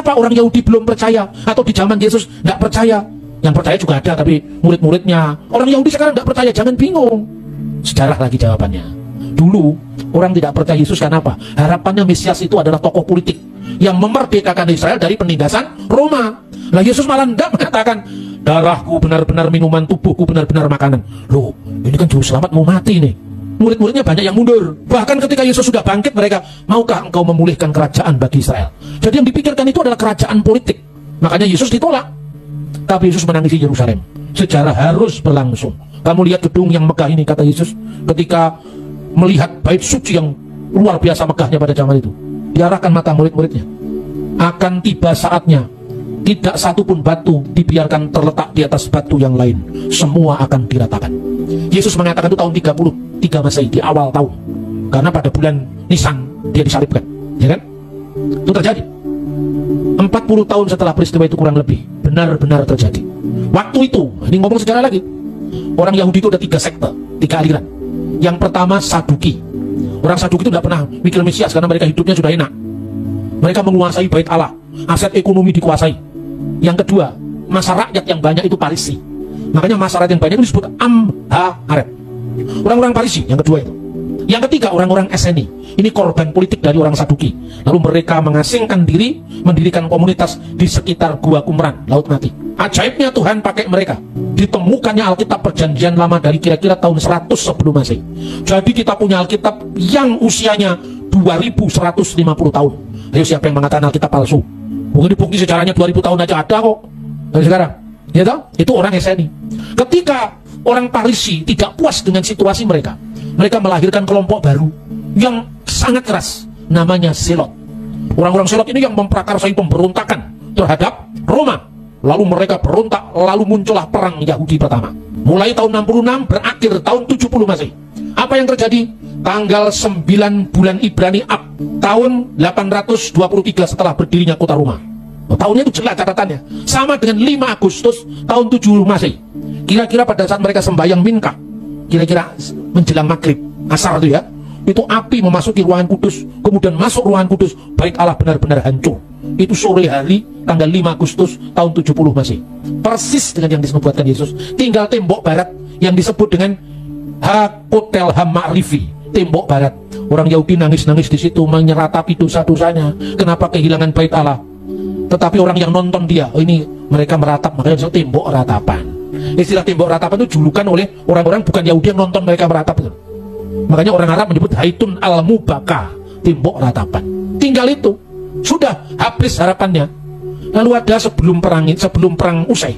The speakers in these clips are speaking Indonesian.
Kenapa orang Yahudi belum percaya? Atau di zaman Yesus nggak percaya? Yang percaya juga ada, tapi murid-muridnya. Orang Yahudi sekarang nggak percaya, jangan bingung. Sejarah lagi jawabannya. Dulu orang tidak percaya Yesus karena apa? Harapannya Mesias itu adalah tokoh politik yang memerdekakan Israel dari penindasan Roma. Lah Yesus malah tidak mengatakan darahku benar-benar minuman, tubuhku benar-benar makanan. Loh, ini kan juru selamat mau mati nih. Murid-muridnya banyak yang mundur. Bahkan ketika Yesus sudah bangkit, mereka, maukah engkau memulihkan kerajaan bagi Israel? Jadi yang dipikirkan itu adalah kerajaan politik. Makanya Yesus ditolak. Tapi Yesus menangisi Yerusalem. Sejarah harus berlangsung. Kamu lihat gedung yang megah ini, kata Yesus, ketika melihat bait suci yang luar biasa megahnya pada zaman itu, diarahkan mata murid-muridnya. Akan tiba saatnya, tidak satu pun batu dibiarkan terletak di atas batu yang lain. Semua akan diratakan. Yesus mengatakan itu tahun 33 Masehi, di awal tahun. Karena pada bulan Nisan dia disalibkan, ya kan? Itu terjadi 40 tahun setelah peristiwa itu kurang lebih. Benar-benar terjadi. Waktu itu, ini ngomong sejarah lagi, orang Yahudi itu ada 3 sekte, 3 aliran. Yang pertama Saduki. Orang Saduki itu tidak pernah mikir Mesias karena mereka hidupnya sudah enak. Mereka menguasai bait Allah, aset ekonomi dikuasai. Yang kedua, masa rakyat yang banyak itu Parisi. Makanya masa rakyat yang banyak itu disebut Amharet. Orang-orang Parisi yang kedua itu. Yang ketiga, orang-orang Eseni. Ini korban politik dari orang Saduki. Lalu mereka mengasingkan diri, mendirikan komunitas di sekitar Gua Qumran, Laut Mati. Ajaibnya Tuhan pakai mereka. Ditemukannya Alkitab Perjanjian Lama dari kira-kira tahun 100 sebelum Masehi. Jadi kita punya Alkitab yang usianya 2150 tahun. Ayo, siapa yang mengatakan Alkitab palsu? Mungkin bukti sejarahnya 2000 tahun aja ada kok. Dari sekarang, ya tahu? Itu orang Eseni. Ketika orang Parisi tidak puas dengan situasi mereka, mereka melahirkan kelompok baru yang sangat keras, namanya Zelot. Orang-orang Zelot ini yang memprakarsai pemberontakan terhadap Roma. Lalu mereka berontak, lalu muncullah perang Yahudi pertama. Mulai tahun 66 berakhir tahun 70 Masehi. Apa yang terjadi? Tanggal 9 bulan Ibrani Ab, tahun 823 setelah berdirinya kota Roma. Tahunnya itu jelas catatannya. Sama dengan 5 Agustus tahun 7 Masehi. Kira-kira pada saat mereka sembahyang Minka, kira-kira menjelang maghrib, asar itu ya, itu api memasuki ruangan kudus, kemudian masuk ruangan kudus, bait Allah benar-benar hancur. Itu sore hari tanggal 5 Agustus tahun 70 Masehi. Persis dengan yang disebuatkan Yesus. Tinggal tembok barat yang disebut dengan Hakotel Hamarifi, tembok barat. Orang Yahudi nangis-nangis di situ, menyeratapi dosa-dosanya. Kenapa kehilangan bait Allah? Tetapi orang yang nonton dia, oh ini mereka meratap, makanya disebut tembok ratapan. Istilah tembok ratapan itu julukan oleh orang-orang bukan Yahudi yang nonton mereka meratap. Makanya orang Arab menyebut Haitun al-Mubaka, tembok ratapan. Tinggal itu, sudah habis harapannya. Lalu ada sebelum perang usai,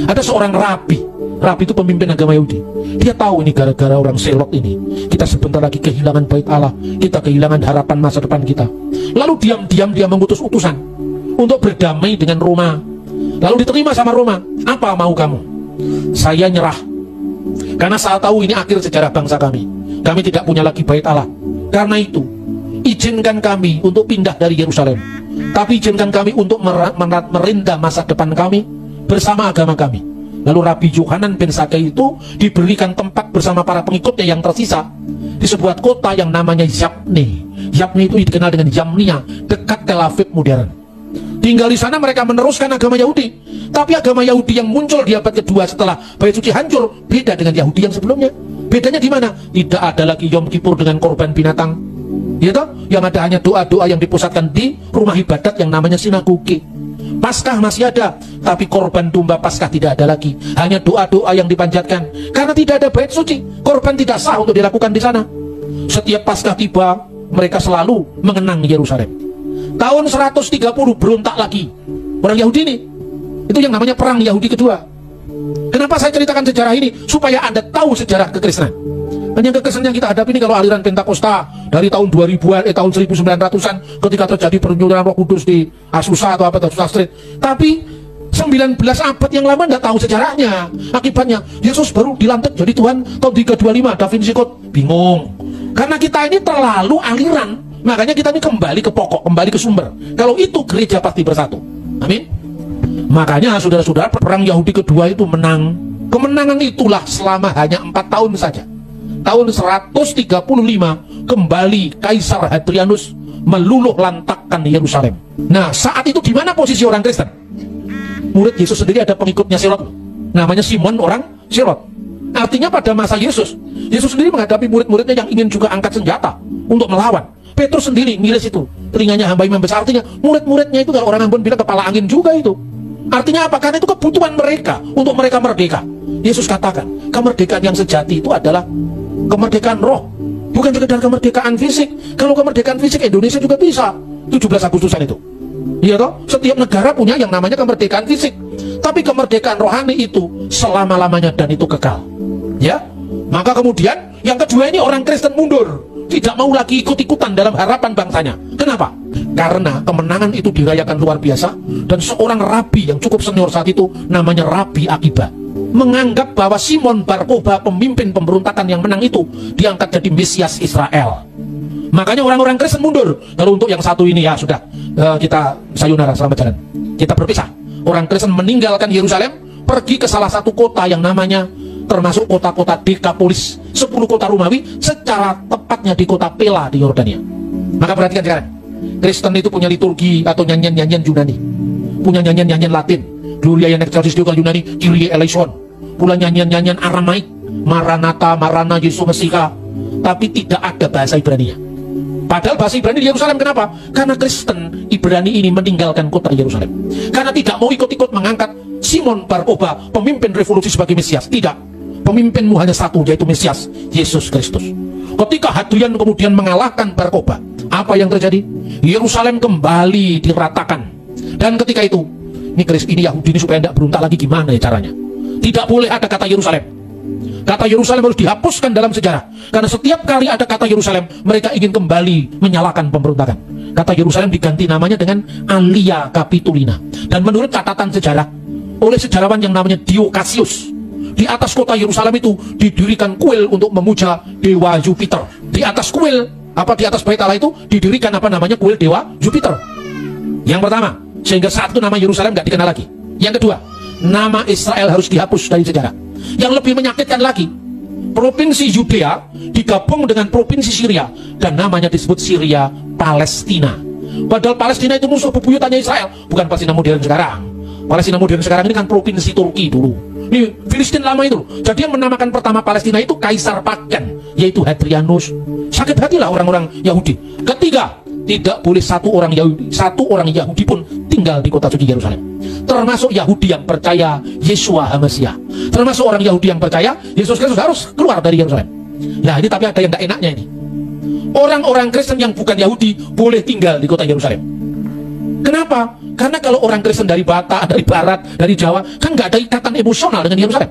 ada seorang rabi. Rabi itu pemimpin agama Yahudi. Dia tahu ini gara-gara orang Zelot ini, kita sebentar lagi kehilangan bait Allah, kita kehilangan harapan masa depan kita. Lalu diam-diam dia mengutus utusan untuk berdamai dengan Roma. Lalu diterima sama Roma. Apa mau kamu? Saya nyerah, karena saya tahu ini akhir sejarah bangsa kami. Kami tidak punya lagi bait Allah. Karena itu, izinkan kami untuk pindah dari Yerusalem, tapi izinkan kami untuk merindah masa depan kami bersama agama kami. Lalu Rabi Yohanan bin Zakkai itu diberikan tempat bersama para pengikutnya yang tersisa di sebuah kota yang namanya Yapne. Yapne itu dikenal dengan Yamnia, dekat Tel Aviv modern. Tinggal di sana mereka meneruskan agama Yahudi. Tapi agama Yahudi yang muncul di abad kedua setelah bait suci hancur beda dengan Yahudi yang sebelumnya. Bedanya di mana? Tidak ada lagi Yom Kippur dengan korban binatang, ya toh? Yang ada hanya doa-doa yang dipusatkan di rumah ibadat yang namanya sinagoge. Paskah masih ada, tapi korban domba Paskah tidak ada lagi. Hanya doa-doa yang dipanjatkan. Karena tidak ada bait suci, korban tidak sah untuk dilakukan di sana. Setiap Paskah tiba, mereka selalu mengenang Yerusalem. Tahun 130 berontak lagi orang Yahudi ini. Itu yang namanya perang Yahudi kedua. Kenapa saya ceritakan sejarah ini? Supaya Anda tahu sejarah kekristenan. Dan yang kekristenan yang kita hadapi ini, kalau aliran Pentakosta dari tahun 2000-an, tahun 1900-an, ketika terjadi penyuluhan Roh Kudus di Azusa atau apa, Azusa Street. Tapi 19 abad yang lama nggak tahu sejarahnya. Akibatnya Yesus baru dilantik jadi Tuhan tahun 325. Da Vinci Code bingung. Karena kita ini terlalu aliran. Makanya kita ini kembali ke pokok, kembali ke sumber. Kalau itu, gereja pasti bersatu. Amin. Makanya saudara-saudara, perang Yahudi kedua itu menang. Kemenangan itulah selama hanya 4 tahun saja. Tahun 135 kembali Kaisar Hadrianus meluluh lantakkan Yerusalem. Nah, saat itu di mana posisi orang Kristen? Murid Yesus sendiri ada pengikutnya Selot, namanya Simon orang Selot. Artinya pada masa Yesus sendiri menghadapi murid-muridnya yang ingin juga angkat senjata untuk melawan. Petrus sendiri ngiris itu, telinganya hamba imam besar. Artinya murid-muridnya itu, kalau orang Ambon bilang, kepala angin juga itu. Artinya apa? Karena itu kebutuhan mereka untuk mereka merdeka. Yesus katakan, kemerdekaan yang sejati itu adalah kemerdekaan roh, bukan sekedar kemerdekaan fisik. Kalau kemerdekaan fisik Indonesia juga bisa, 17 Agustusan itu. Iya toh? Setiap negara punya yang namanya kemerdekaan fisik. Tapi kemerdekaan rohani itu selama-lamanya dan itu kekal. Ya? Maka kemudian yang kedua ini orang Kristen mundur, tidak mau lagi ikut-ikutan dalam harapan bangsanya. Kenapa? Karena kemenangan itu dirayakan luar biasa, dan seorang rabi yang cukup senior saat itu, namanya Rabi Akiba, menganggap bahwa Simon Bar-Kokhba, pemimpin pemberontakan yang menang itu, diangkat jadi Mesias Israel. Makanya orang-orang Kristen mundur. Kalau untuk yang satu ini, ya sudah, kita sayonara, selamat jalan, kita berpisah. Orang Kristen meninggalkan Yerusalem, pergi ke salah satu kota yang namanya, termasuk kota-kota Dekapolis, 10 kota Romawi, secara tepatnya di kota Pella di Yordania. Maka perhatikan sekarang, Kristen itu punya liturgi atau nyanyian-nyanyian Yunani, punya nyanyian-nyanyian Latin, Gloria in excelsis Deo Yunani, Kyrie eleison, pula nyanyian-nyanyian Aramaik, Maranatha, Marana, Yesus Mesiha, tapi tidak ada bahasa Ibrani-nya. Padahal bahasa Ibrani di Yerusalem. Kenapa? Karena Kristen Ibrani ini meninggalkan kota Yerusalem, karena tidak mau ikut-ikut mengangkat Simon Bar-Kokhba, pemimpin revolusi, sebagai Mesias. Tidak, pemimpinmu hanya satu, yaitu Mesias, Yesus Kristus. Ketika Hadrian kemudian mengalahkan Bar-Kokhba, apa yang terjadi? Yerusalem kembali diratakan. Dan ketika itu, ini Yahudi ini supaya tidak berontak lagi, gimana ya caranya? Tidak boleh ada kata Yerusalem. Kata Yerusalem harus dihapuskan dalam sejarah, karena setiap kali ada kata Yerusalem, mereka ingin kembali menyalakan pemberontakan. Kata Yerusalem diganti namanya dengan Alia Capitolina. Dan menurut catatan sejarah oleh sejarawan yang namanya Dio Cassius, di atas kota Yerusalem itu didirikan kuil untuk memuja dewa Jupiter. Di atas kuil, di atas bait Allah itu didirikan kuil dewa Jupiter. Yang pertama, sehingga saat itu nama Yerusalem nggak dikenal lagi. Yang kedua, nama Israel harus dihapus dari sejarah. Yang lebih menyakitkan lagi, provinsi Yudea digabung dengan provinsi Syria, dan namanya disebut Syria Palestina. Padahal Palestina itu musuh bebuyutannya Israel, bukan Palestina modern sekarang. Palestina modern sekarang ini kan provinsi Turki dulu. Ini Filistin lama itu. Jadi yang menamakan pertama Palestina itu Kaisar Pagan, yaitu Hadrianus. Sakit hatilah orang-orang Yahudi. Ketiga, tidak boleh satu orang Yahudi pun tinggal di kota suci Yerusalem, termasuk Yahudi yang percaya Yeshua HaMasiah, termasuk orang Yahudi yang percaya Yesus Kristus harus keluar dari Yerusalem. Nah ini, tapi ada yang tidak enaknya ini. Orang-orang Kristen yang bukan Yahudi boleh tinggal di kota Yerusalem. Kenapa? Karena kalau orang Kristen dari Batak, dari Barat, dari Jawa, kan nggak ada ikatan emosional dengan Yerusalem.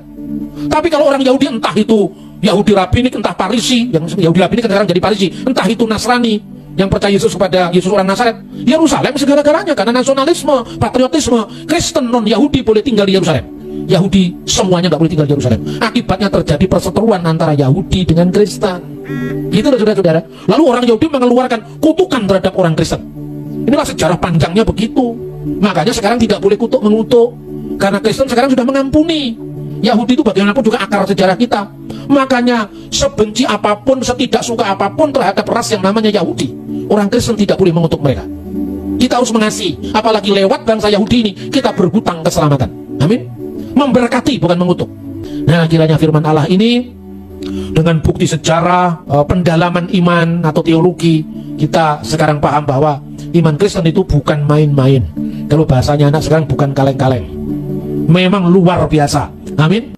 Tapi kalau orang Yahudi, entah itu Yahudi Rabinik, entah Parisi, yang Yahudi Rabinik kan sekarang jadi Parisi, entah itu Nasrani yang percaya Yesus kepada Yesus orang Nazaret, Yerusalem segala-galanya. Karena nasionalisme, patriotisme, Kristen non-Yahudi boleh tinggal di Yerusalem, Yahudi semuanya nggak boleh tinggal di Yerusalem. Akibatnya terjadi perseteruan antara Yahudi dengan Kristen. Gitu loh saudara-saudara. Lalu orang Yahudi mengeluarkan kutukan terhadap orang Kristen. Inilah sejarah panjangnya begitu. Makanya sekarang tidak boleh kutuk mengutuk, karena Kristen sekarang sudah mengampuni. Yahudi itu bagaimanapun juga akar sejarah kita. Makanya sebenci apapun, setidak suka apapun terhadap ras yang namanya Yahudi, orang Kristen tidak boleh mengutuk mereka. Kita harus mengasihi, apalagi lewat bangsa Yahudi ini kita berhutang keselamatan. Amin. Memberkati, bukan mengutuk. Nah, kiranya firman Allah ini dengan bukti sejarah, pendalaman iman atau teologi, kita sekarang paham bahwa iman Kristen itu bukan main-main. Kalau bahasanya anak sekarang, bukan kaleng-kaleng, memang luar biasa. Amin.